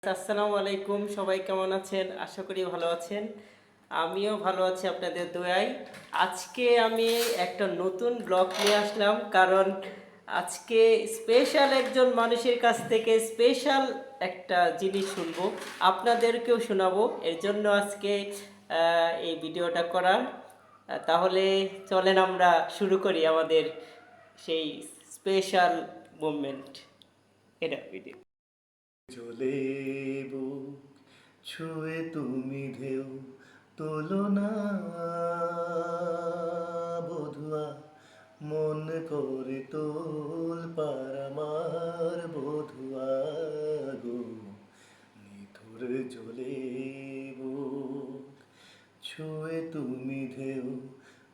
আসসালামু আলাইকুম, সবাই কেমন আছেন? আশা করি ভালো আছেন। আমিও ভালো আছি আপনাদের দয়ায়। আজকে আমি একটা নতুন ব্লগ নিয়ে আসলাম, কারণ আজকে স্পেশাল একজন মানুষের কাছ থেকে স্পেশাল একটা জিনিস শুনবো, আপনাদেরকেও শোনাবো। এর জন্য আজকে এই ভিডিওটা করা। তাহলে চলেন আমরা শুরু করি আমাদের সেই স্পেশাল মুভমেন্ট। এটা ভিডিও চলে বুক ছুঁয়ে তুমি ঢেউ তোলো না বধুয়া মন করে তোল পার আমার বধুয়া গো নিথুর জলে বুক ছুঁয়ে তুমি ঢেউ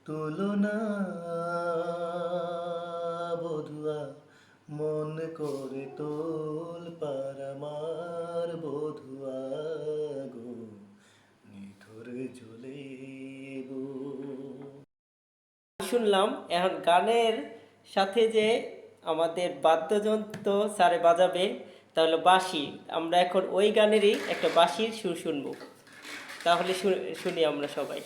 তোলো না বধুয়া মন করে তোল পার আমার বধুয়া গো নিথুর জলে গো। শুনলাম। এখন গানের সাথে যে আমাদের বাদ্যযন্ত্র স্যারে বাজাবে, তাহলে বাঁশি। আমরা এখন ওই গানেরই একটা বাঁশির সুর শুনবো। তাহলে শুনি আমরা সবাই।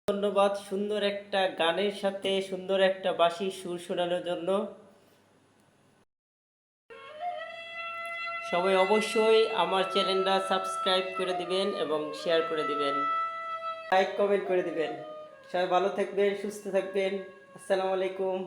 ধন্যবাদ সুন্দর একটা গানের সাথে সুন্দর একটা বাঁশির সুর শোনানোর জন্য। সবাই অবশ্যই আমার চ্যানেলটা সাবস্ক্রাইব করে দিবেন এবং শেয়ার করে দিবেন, লাইক কমেন্ট করে দিবেন। সবাই ভালো থাকবেন, সুস্থ থাকবেন। আসসালামু আলাইকুম।